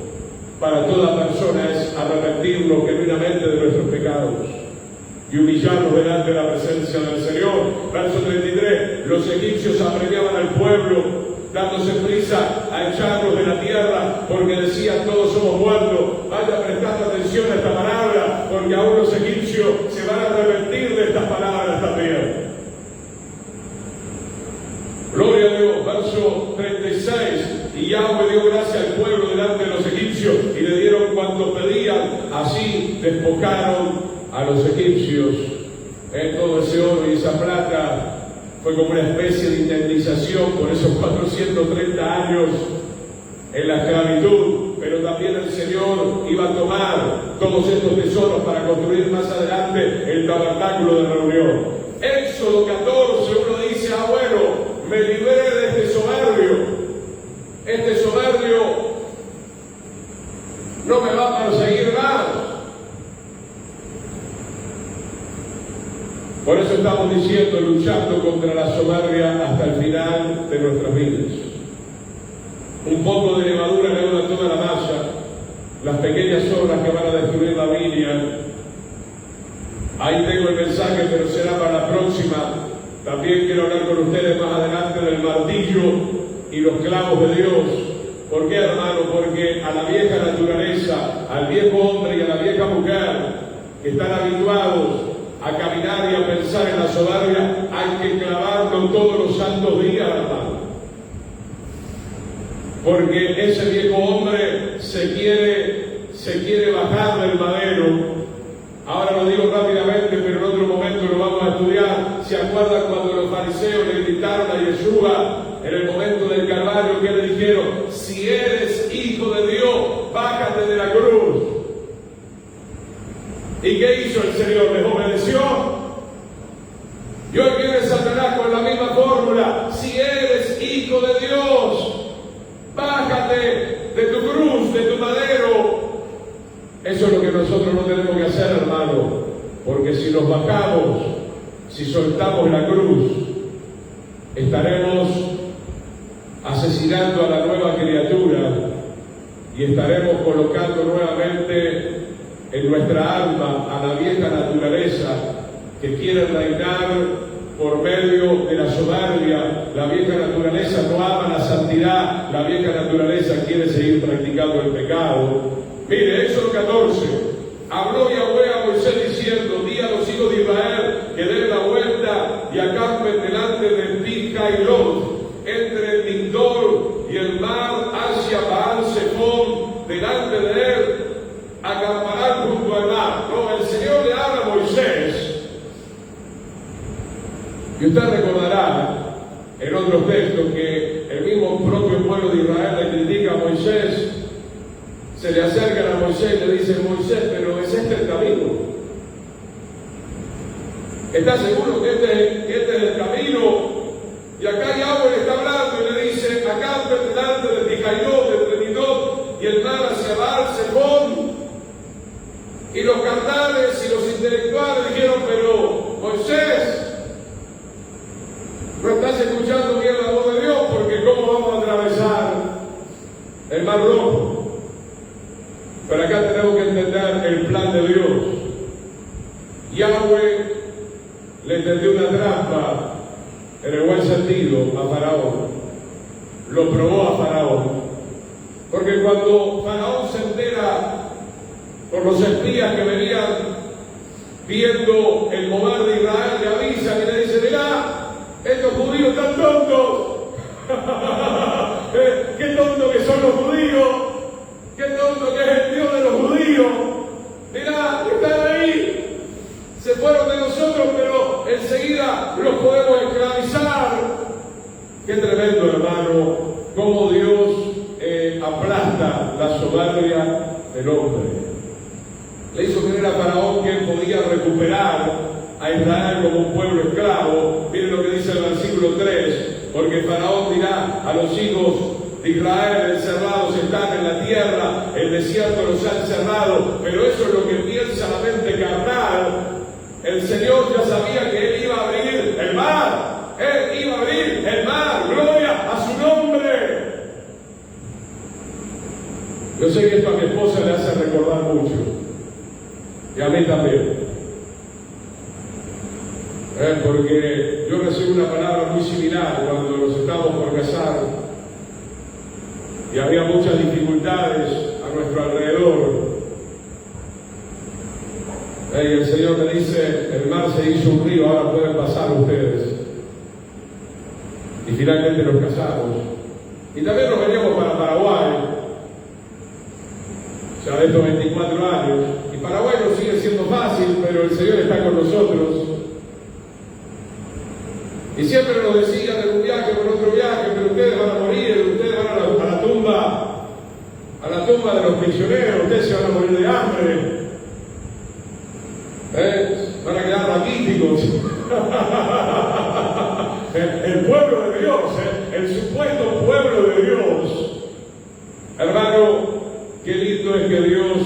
S1: para toda persona es arrepentirnos genuinamente de nuestros pecados y humillarnos delante de la presencia del Señor. Verso 33, los egipcios apremiaban al pueblo, dándose prisa a echarlos de la tierra, porque decían: todos somos muertos. Vaya prestando atención a esta palabra, porque aún los egipcios se van a arrepentir de estas palabras también. Gloria a Dios. Verso 36, y Yahweh dio gracia al pueblo delante de los egipcios, y le dieron cuanto pedían. Así despojaron a los egipcios. Todo ese oro y esa plata fue como una especie de indemnización por esos 430 años en la esclavitud. Pero también el Señor iba a tomar todos estos tesoros para construir más adelante el tabernáculo de reunión. Éxodo 14, uno dice: bueno, me libré de este soberbio. Este soberbio no me va a perseguir más. estamos diciendo, luchando contra la soberbia hasta el final de nuestras vidas. Un poco de levadura leuda toda la masa, las pequeñas obras que van a destruir la viña. Ahí tengo el mensaje, pero será para la próxima. También quiero hablar con ustedes más adelante del martillo y los clavos de Dios. ¿Por qué, hermano? Porque a la vieja naturaleza, al viejo hombre y a la vieja mujer que están habituados a caminar y a pensar en la soberbia, hay que clavarlo todos los santos días, hermano. Porque ese viejo hombre se quiere bajar del madero. Ahora lo digo rápidamente, pero en otro momento lo vamos a estudiar. ¿Se acuerdan cuando los fariseos le gritaron a Yeshua en el momento del Calvario que le dijeron: si eres hijo de Dios, bájate de la cruz? ¿Y qué hizo el Señor? ¿Les obedeció? Y hoy viene Satanás con la misma fórmula: si eres hijo de Dios, bájate de tu cruz, de tu madero. Eso es lo que nosotros no tenemos que hacer, hermano, porque si nos bajamos, si soltamos la cruz, estaremos asesinando a la nueva criatura y estaremos colocando nuevamente en nuestra alma a la vieja naturaleza que quiere reinar por medio de la soberbia. La vieja naturaleza no ama la santidad, la vieja naturaleza quiere seguir practicando el pecado. Mire, Éxodo 14, habló Yahweh a Moisés diciendo: di a los hijos de Israel que den la vuelta y acampen delante de Pi-Hahiroth, entre el Migdol y el mar, hacia Baal-Zephón, delante de él, acamparán junto al mar. No, el Señor le habla a Moisés. Y usted recordará en otros textos que el mismo propio pueblo de Israel le critica a Moisés. Se le acercan a Moisés y le dicen: Moisés, pero ¿es este el camino? ¿Estás seguro que este es el camino? Y acá Yahweh le está hablando y le dice: acampen delante de Pi-Hahiroth, entre Midot y el mar, hacia Baal-Zephón. Y los carnales y los intelectuales dijeron: pero Moisés, no estás escuchando bien la voz de Dios, porque ¿cómo vamos a atravesar el mar rojo? Pero acá tenemos que entender el plan de Dios. Yahweh le tendió una trampa, en el buen sentido, a Faraón. Lo probó a Faraón. Porque cuando Faraón se entera por los espías que venían viendo el mover de Israel, le avisan y le dicen: mirá, estos judíos están tontos. Qué tontos que son los judíos. ¡Qué tonto que es el Dios de los judíos! Mirá, están ahí. Se fueron de nosotros, pero enseguida los podemos esclavizar. ¡Qué tremendo, hermano! Cómo Dios aplasta la soberbia del hombre. Le hizo creer a Faraón que él podía recuperar a Israel como un pueblo esclavo. Miren lo que dice el versículo 3. Porque Faraón dirá a los hijos de Israel: encerrados están en la tierra, el desierto los ha encerrado. Pero eso es lo que piensa la mente carnal. El Señor ya sabía que Él iba a abrir el mar. Él iba a abrir el mar. ¡Gloria a su nombre! Yo sé que esto a mi esposa le hace recordar mucho. Y a mí también. Porque yo recibí una palabra muy similar cuando nos estábamos por casar. Y había muchas dificultades a nuestro alrededor. Y el Señor me dice: el mar se hizo un río, ahora pueden pasar ustedes. Y finalmente nos casamos. Y también nos veníamos para Paraguay, ya de estos 24 años. Y Paraguay no sigue siendo fácil, pero el Señor está con nosotros. Y siempre nos decían en un viaje o en otro viaje: pero ustedes van a morir, ustedes van a la tumba de los prisioneros, ustedes se van a morir de hambre, van a quedar raquíticos. El pueblo de Dios, el supuesto pueblo de Dios. Hermano, qué lindo es que Dios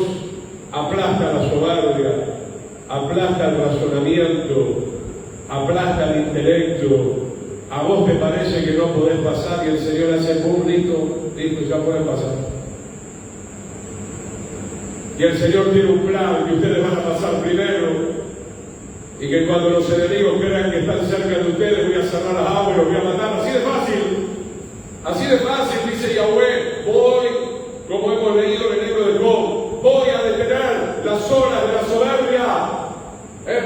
S1: aplasta la soberbia, aplasta el razonamiento, aplasta falta de intelecto. ¿A vos te parece que no podés pasar y el Señor hace público? Listo, ya pueden pasar. Y el Señor tiene un plan que ustedes van a pasar primero. Y que cuando los enemigos crean que están cerca de ustedes, voy a cerrar las aguas y los voy a matar. Así de fácil. Así de fácil, dice Yahweh. Voy, como hemos leído en el libro de Job, voy a detener las olas de la soberbia.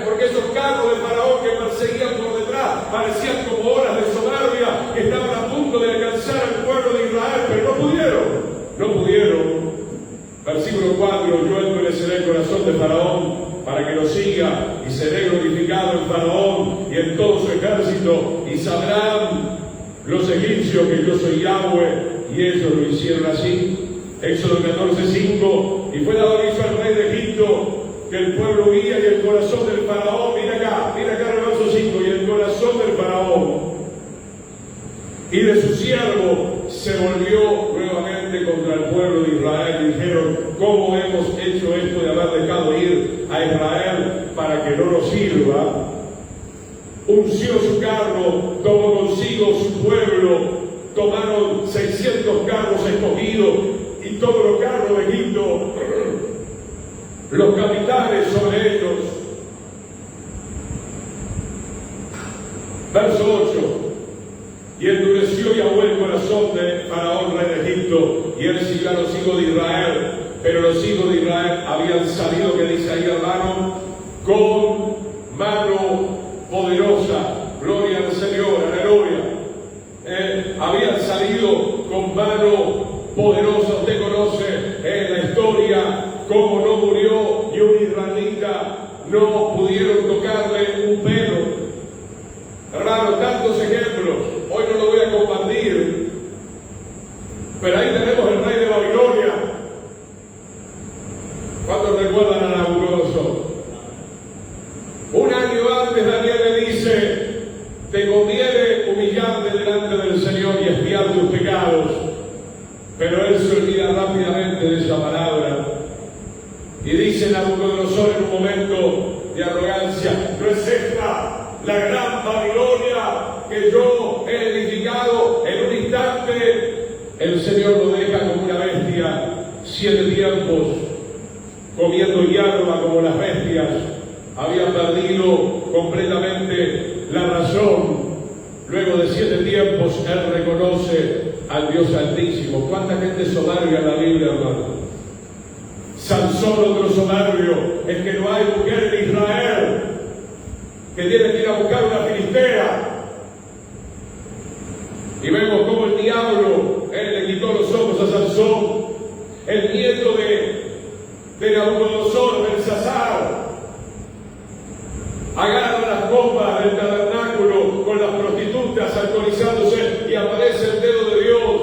S1: Porque esos carros de Faraón que perseguían por detrás parecían como olas de soberbia que estaban a punto de alcanzar al pueblo de Israel, pero no pudieron. No pudieron. Versículo 4, yo endureceré el corazón de Faraón para que lo siga, y seré glorificado en Faraón y en todo su ejército, y sabrán los egipcios que yo soy Yahweh, y ellos lo hicieron así. Éxodo 14:5, y fue dado aviso al rey de Egipto que el pueblo huía, y el corazón del Faraón, mira acá en el verso 5, y el corazón del Faraón y de su siervo se volvió nuevamente contra el pueblo de Israel, y dijeron: ¿cómo hemos hecho esto de haber dejado ir a Israel para que no nos sirva? Unció su carro, tomó consigo su pueblo, tomaron 600 carros escogidos y todos los carros de Egipto, los capitanes sobre ellos. Verso 8. Y endureció Yahweh el corazón de Faraón, rey de Egipto, y él siguió a los hijos de Israel. Pero los hijos de Israel habían salido, que dice ahí, hermano, con mano poderosa. Gloria al Señor, aleluya. Habían salido con mano poderosa. Usted conoce la historia, cómo no murió ni un israelita, no pudieron tocarle un pelo. Hermano, tantos ejemplos. Hoy no lo voy a compartir, pero ahí tenemos el rey de Babilonia. ¿Cuántos recuerdan a Nabucodonosor? Un año antes Daniel le dice: te conviene humillarte delante del Señor y expiar tus pecados. Pero él se olvida rápidamente de esa palabra y dice Nabucodonosor en un momento de arrogancia: ¿no es esta la gran Babilonia que yo he edificado en un instante? El Señor lo deja como una bestia, 7 tiempos, comiendo hierba como las bestias. Había perdido completamente la razón. Luego de 7 tiempos, él reconoce al Dios Altísimo. ¿Cuánta gente soberbia en la Biblia, hermano? Sansón, otro soberbio, es que no hay mujer en Israel, que tiene que ir a buscar una filistea. Y vemos cómo el diablo, él le quitó los ojos a Sansón, el nieto de Nabucodonosor, Belsasar, agarra las copas del tabernáculo con las prostitutas alcoholizándose, y aparece el dedo de Dios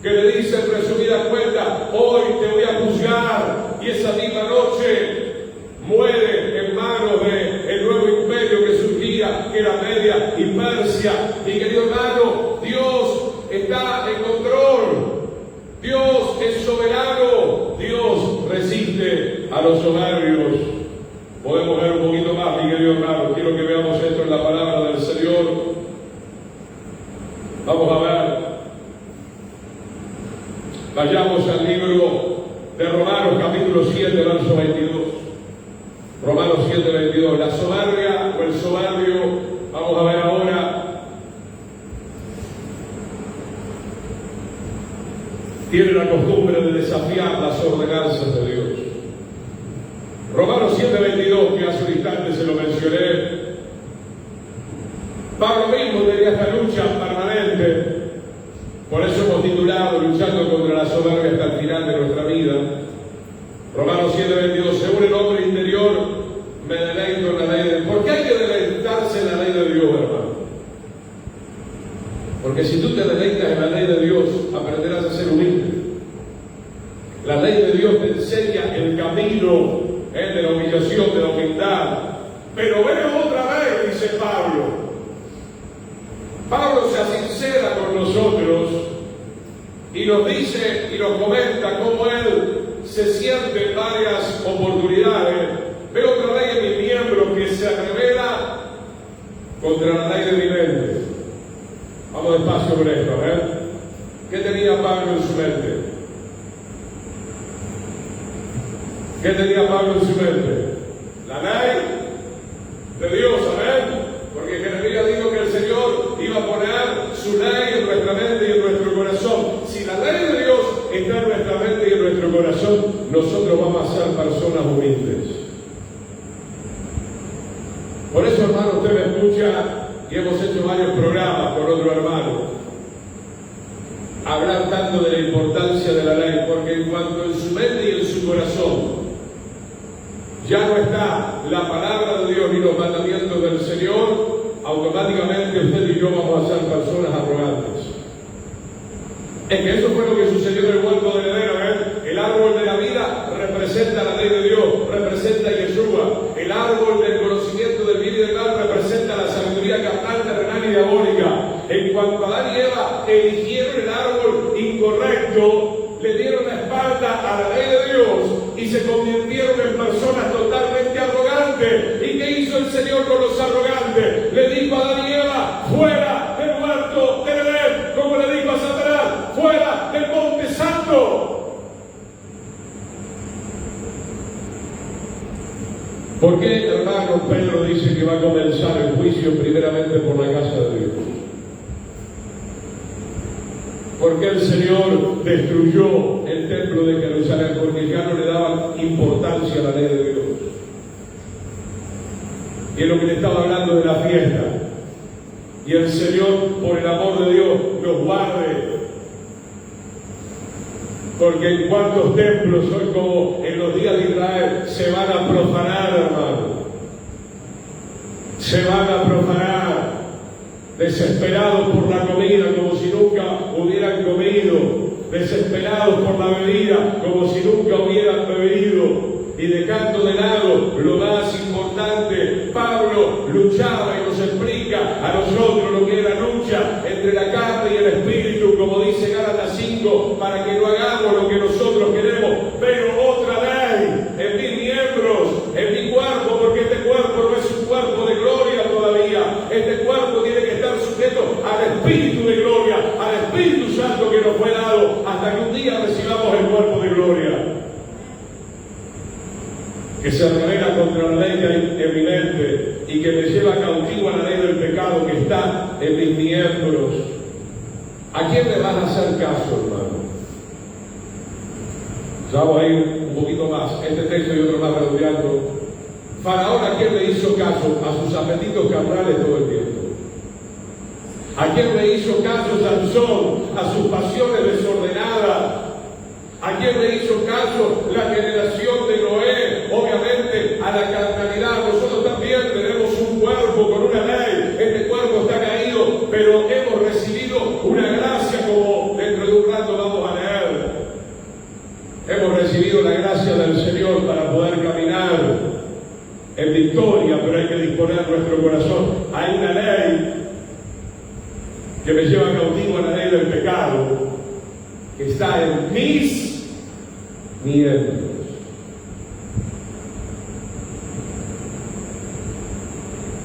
S1: que le dice en resumida cuenta: hoy te voy a juzgar. Y esa misma noche muere en manos del nuevo imperio que surgía, que era Media y Persia. Y querido hermano, Dios está en control. Dios es soberano. Dios resiste a los soberbios. Podemos ver un poquito más, mi querido hermano. Quiero que veamos esto en la palabra del Señor. Vamos a ver. Vayamos al libro de Romanos, capítulo 7, verso 22. Romanos 7, 22. La soberbia o el soberbio, vamos a ver ahora, tiene la costumbre de desafiar las ordenanzas de Dios. Romanos 7, 22, que hace un instante se lo mencioné. Pablo mismo tenía esta lucha permanente. Por eso hemos titulado Luchando contra la soberbia hasta el final de nuestra vida. Romanos 7, 22. Según el hombre interior, me deleito en la ley de Dios. ¿Por qué hay que deleitarse en la ley de Dios, hermano? Porque si tú te deleitas en la ley de Dios, aprenderás a ser humilde. La ley de Dios te enseña el camino de la humillación, de la humildad. Pero veo otra vez, dice Pablo. Pablo se asincera con nosotros y nos dice y nos comenta cómo él se siente en varias oportunidades. Veo otra vez en mis miembros que se revela contra la ley de mi mente. Vamos despacio con esto, a ver. ¿Qué tenía Pablo en su mente? ¿Qué tenía Pablo en su mente? La ley de Dios, amén. Porque Jeremías dijo que el Señor iba a poner su ley en nuestra mente y en nuestro corazón. Si la ley de Dios está en nuestra mente y en nuestro corazón, nosotros vamos a ser personas humildes. Por eso, hermano, usted me escucha y hemos hecho varios programas con otro hermano. Hablar tanto de la importancia de la ley, porque en cuanto en su mente y en su corazón ya no está la palabra de Dios ni los mandamientos del Señor, automáticamente usted y yo vamos a ser personas arrogantes. Es que eso fue lo que sucedió en el huerto del Edén, ¿eh? El árbol de la vida representa la ley de Dios, representa a Yeshua. El árbol del conocimiento del bien y del mal representa la sabiduría carnal, terrenal y diabólica. En cuanto Adán y Eva eligieron el árbol incorrecto, le dieron la espalda a la ley de Dios y se convirtieron en personas totalmente arrogantes. ¿Y qué hizo el Señor con los arrogantes? Le dijo a Adán y Eva, fuera del huerto del Edén, como le dijo a Satanás, fuera del monte santo. ¿Por qué, hermano, Pedro dice que va a comenzar el juicio primeramente por la casa de Dios? Porque el Señor destruyó el templo de Jerusalén, porque ya no le daban importancia a la ley de Dios. Y es lo que le estaba hablando de la fiesta. Y el Señor, por el amor de Dios, nos guarde. Porque en cuantos templos hoy, como en los días de Israel, se van a profanar, hermano. Se van a profanar. Desesperados por la comida, como si nunca hubieran comido, desesperados por la bebida, como si nunca hubieran bebido, y dejando de lado lo más importante. Pablo luchaba y nos explica a nosotros lo que es la lucha entre la carne y el espíritu, como dice Gálatas 5, para que no hagamos lo que nosotros queremos, pero otra ley en mis miembros, en mi cuerpo, porque este cuerpo no es un cuerpo de gloria todavía. Este cuerpo tiene que estar sujeto al Espíritu de gloria, al Espíritu Santo que nos fue dado, hasta que un día recibamos el cuerpo de gloria. Que se revela contra la ley que hay en mi mente y que me lleva cautivo a la ley del pecado que está en mis miembros. ¿A quién le vas a hacer caso, hermano? Ya vamos a ir un poquito más. Este texto y otro más redondeando. Faraón, ¿a quién le hizo caso? A sus apetitos carnales todo el tiempo. ¿A quién le hizo caso Sansón? A sus pasiones desordenadas. ¿A quién le hizo caso la generación de Noé? Obviamente a la carnalidad. Nosotros también tenemos un cuerpo con una ley. Este cuerpo está caído, pero hemos recibido una gracia, como dentro de un rato vamos a leer. Hemos recibido la gracia del Señor para poder caminar en victoria, pero hay que disponer nuestro corazón. Hay una ley que me lleva cautivo a la ley del pecado, que está en mis miembros.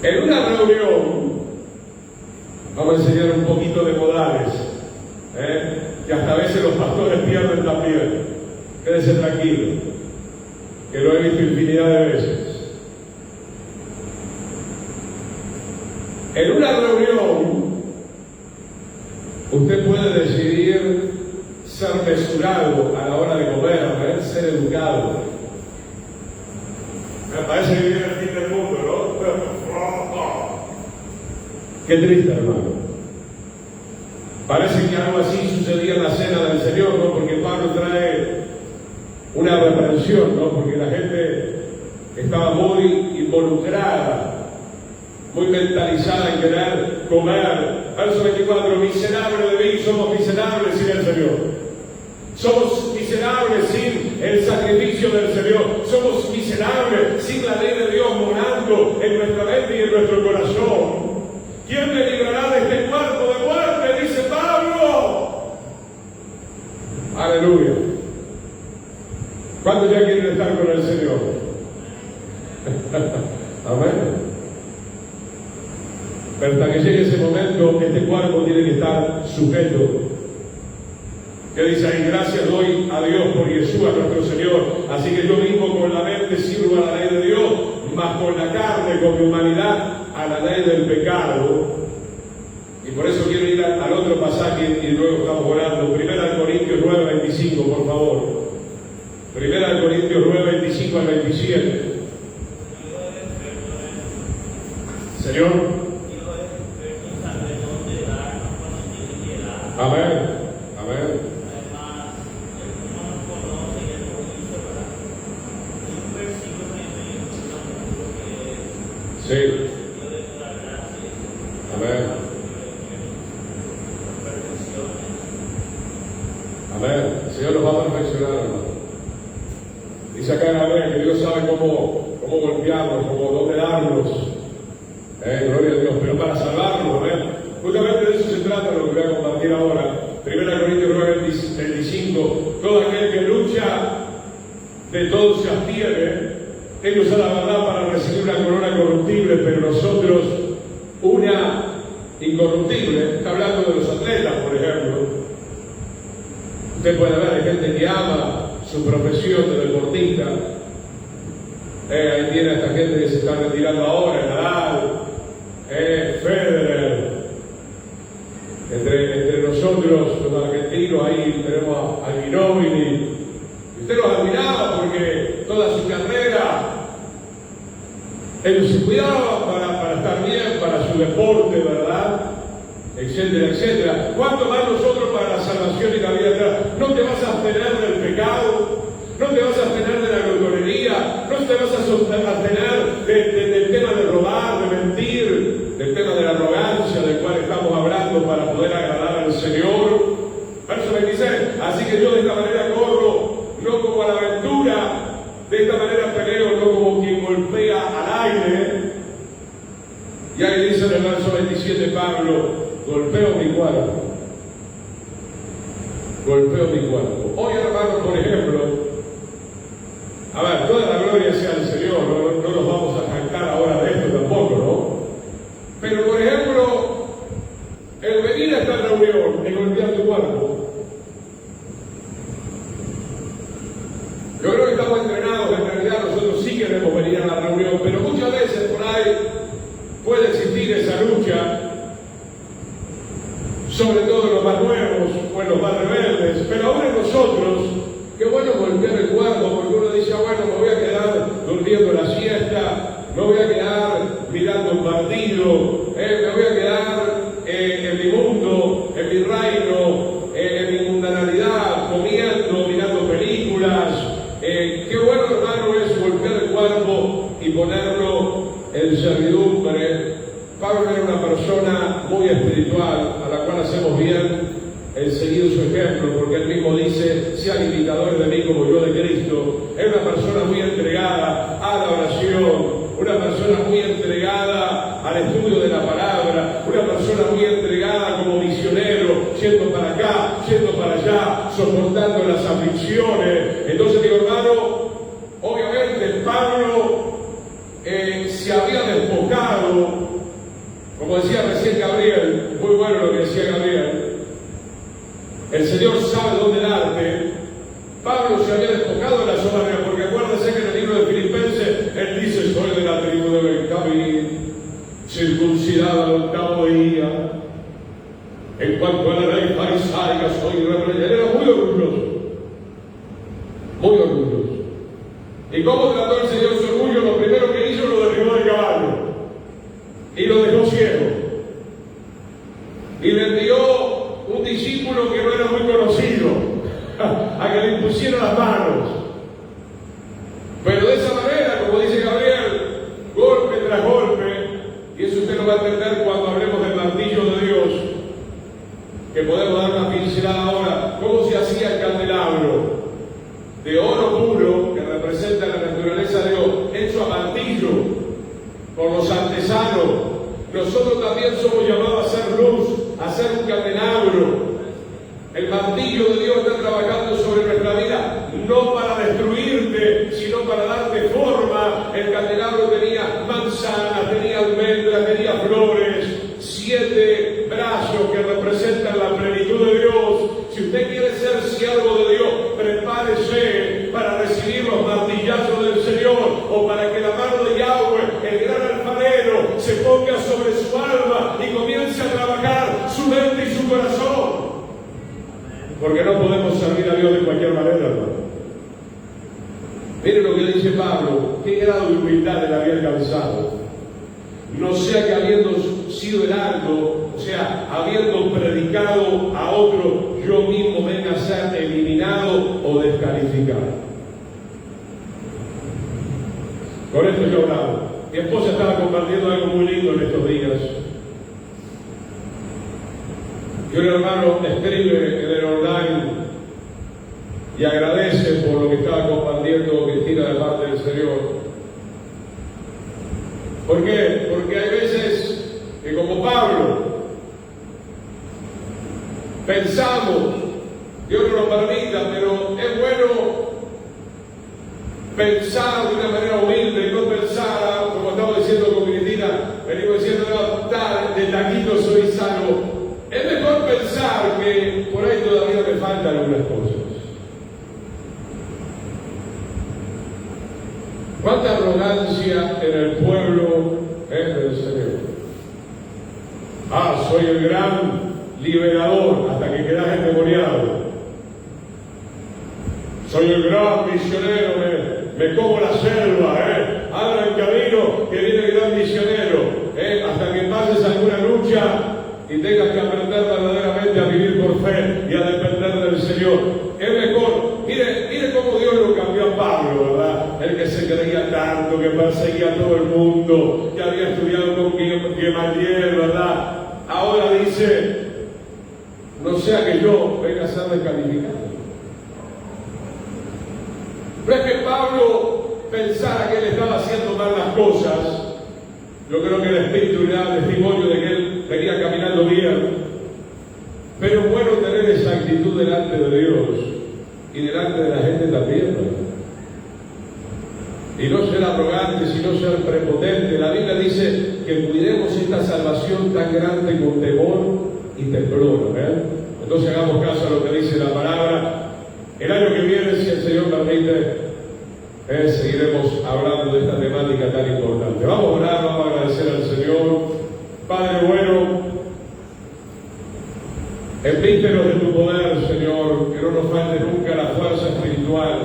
S1: En una reunión, vamos a enseñar un poquito de modales, que hasta a veces los pastores pierden también. Quédese tranquilo, que lo he visto infinidad de veces. En una reunión, usted puede decidir ser mesurado a la hora de comer, ser educado. Me parece que viene el fin del mundo, ¿no? Qué triste, hermano. Parece que algo así sucedía en la cena del Señor, ¿no? Porque Pablo trae una reprensión, ¿no? Porque la gente estaba muy involucrada, muy mentalizada en querer comer. Verso 24, miserable de mí, somos miserables sin el Señor. Somos miserables sin el sacrificio del Señor. Somos miserables sin la ley de Dios morando en nuestra mente y en nuestro corazón. ¿Quién me librará de este cuerpo de muerte? Dice Pablo. Aleluya. ¿Cuántos ya quieren estar con el Señor? Amén. hasta que llegue ese momento, este cuerpo tiene que estar sujeto. Que dice ahí, gracias doy a Dios por Jesús, a nuestro Señor. Así que yo mismo con la mente sirvo a la ley de Dios, mas con la carne, con mi humanidad, a la ley del pecado. Y por eso quiero ir al otro pasaje y luego estamos orando. 1 Corintios 9, 25, por favor. 1 Corintios 9, 25 al 27. Señor. Amén. Amén. Sí. Amén. Amén. El Señor nos va a perfeccionar, hermano. Dice acá en Amén que Dios sabe cómo golpearnos, cómo dónde darnos. Gloria a Dios. Pero para salvarnos, amén. Justamente de eso se trata lo que voy a compartir ahora. 1 Corintios 9, 25. Todo aquel que lucha, de todo se abstiene. Él usa la verdad para recibir una corona corruptible, pero nosotros una incorruptible. Está hablando de los atletas, por ejemplo. Usted puede ver, hay gente que ama su profesión de deportista. Ahí tiene a esta gente que se está retirando ahora, Nadal, Federer. Entre nosotros, los argentinos, ahí tenemos a Ginóbili. Usted los admiraba porque toda su carrera ellos se cuidaban para estar bien, para su deporte, ¿verdad? Etcétera, etcétera. ¿Cuánto más nosotros para la salvación y la vida eterna? No te vas a abstener del pecado, no te vas a abstener de la glotonería, no te vas a abstener del tema de robar, de mentir, del tema de la arrogancia del cual estamos hablando para poder agradar al Señor. Verso 26. Así que yo de esta manera corro, no como a la aventura, de esta manera peleo, no como quien golpea al aire. Y ahí dice en el verso 27 Pablo, golpeo mi cuerpo. Golpeo mi cuerpo. Hoy, hermanos, por ejemplo, a ver, toda la gloria sea al Señor, no nos vamos a jactar ahora de esto tampoco, ¿no? Pero, por ejemplo, el venir a esta reunión y golpear tu cuerpo, yo creo que estamos entrenados, en realidad nosotros sí queremos venir a la reunión, pero muchas veces por ahí puede existir esa lucha, sobre todo en los más nuevos o en los más rebeldes, pero aún en nosotros, qué bueno golpear el cuerpo, porque uno dice, bueno, me voy a quedar durmiendo la siesta, me voy a quedar mirando un partido, me voy a quedar en mi mundo, en mi reino, en mi mundanalidad, comiendo, mirando películas. Qué bueno, hermano, es golpear el cuerpo y ponerlo en servidumbre. Pablo era una persona muy espiritual, a la cual hacemos bien en seguir su ejemplo, porque él mismo dice, sean imitadores de mí como yo de Cristo. Era una persona muy entregada a la oración, una persona muy entregada al estudio de la palabra, una persona muy entregada como misionero, yendo para acá, yendo para allá, soportando las aflicciones. Entonces, digo, hermano, obviamente Pablo se había despojado, como decía recién Gabriel, muy bueno lo que decía Gabriel, el Señor sabe dónde darte. Pablo se había despojado de la soberbia, porque acuérdense que en el libro de Filipenses, él dice, soy de la tribu de Benjamín, circuncidado al octavo día. En cuanto a la ley farisaica, soy irreprensible. Él era muy orgulloso. Muy orgulloso. ¿Y cómo trató el Señor su orgullo? Lo primero que hizo, lo derribó del caballo. Y lo dejó ciego. Y le envió un discípulo que no era muy conocido a que le impusiera las manos. Pero de esa manera, como dice Gabriel, golpe tras golpe, y eso usted lo va a entender cuando hablemos del martillo de Dios, que podemos dar una pincelada ahora. ¿Cómo se hacía el candelabro? De oro puro, que representa la naturaleza de Dios, hecho a martillo por los artesanos. Nosotros también somos llamados a hacer luz, a hacer un candelabro. El martillo de Dios está trabajando sobre nuestra vida, no para destruirte, sino para darte forma. El candelabro tenía manzanas, tenía almendras, tenía flores. 7 brazos que representan la plenitud de Dios. Si usted quiere ser siervo de Dios, prepárese para recibir los martillazos del Señor, o para que la mano de Yahweh, el gran alfarero, se ponga sobre su alma y comience a trabajar su mente y su corazón. Porque no podemos servir a Dios de cualquier manera, hermano. Miren lo que dice Pablo: qué grado de humildad él había alcanzado. No sea que habiendo sido heraldo, o sea, habiendo predicado a otro, yo mismo venga a ser eliminado o descalificado. Con esto yo hablaba. Mi esposa estaba compartiendo algo muy lindo en estos días. Y un hermano escribe en el online y agradece por lo que estaba compartiendo Cristina de parte del Señor. ¿Por qué? Porque hay veces que, como Pablo, pensamos, Dios no lo permita, pero es bueno pensar de una manera humilde, no pensar, como estamos diciendo con Cristina, venimos diciendo, no, tal, de taquito soy sano. Es mejor pensar que por ahí todavía me faltan algunas cosas. ¿Cuánta arrogancia en el pueblo es del Señor? Ah, soy el gran liberador, hasta que quedas endemoniado. Soy el gran misionero, me como la selva, abra el camino que viene el gran misionero, hasta que pases alguna lucha y tengas que aprender verdaderamente a vivir por fe y a depender del Señor. Es mejor, mire cómo Dios lo cambió a Pablo, ¿verdad? El que se creía tanto, que perseguía a todo el mundo, que había estudiado con Gamaliel, ¿verdad? Ahora dice, no sea que yo venga a ser descalificado. No es que Pablo pensara que él estaba haciendo mal las cosas. Yo creo que el Espíritu le da testimonio de que él venía caminando bien. Pero es bueno tener esa actitud delante de Dios y delante de la gente también, ¿no? Y no ser arrogante, sino ser prepotente. La Biblia dice que cuidemos esta salvación tan grande con temor y temblor, ¿eh? Entonces hagamos caso a lo que dice la palabra. El año que viene, si el Señor permite, seguiremos hablando de esta temática tan importante. Vamos a orar, vamos a agradecer al Señor. Padre bueno, envístenos de tu poder, Señor, que no nos falte nunca la fuerza espiritual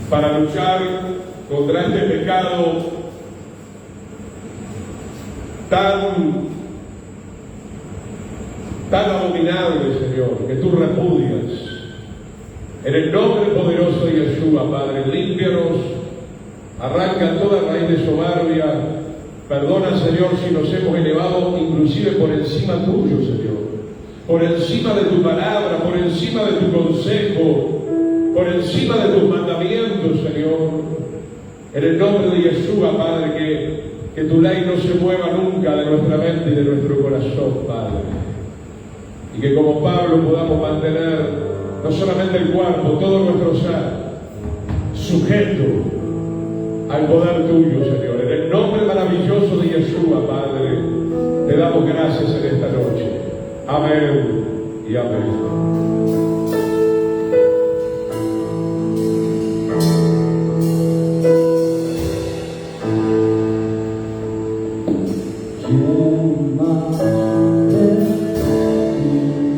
S1: para luchar contra este pecado tan abominable, Señor, que tú repudias. En el nombre poderoso de Yeshua, Padre, límpianos, arranca toda raíz de soberbia, perdona, Señor, si nos hemos elevado inclusive por encima tuyo, Señor, por encima de tu palabra, por encima de tu consejo, por encima de tus mandamientos, Señor. En el nombre de Yeshua, Padre, que tu ley no se mueva nunca de nuestra mente y de nuestro corazón, Padre. Y que como Pablo podamos mantener no solamente el cuerpo, todo nuestro ser sujeto al poder tuyo, Señor. En el nombre maravilloso de Yeshua, Padre, te damos gracias en esta noche. Amén y amén.
S3: Quién más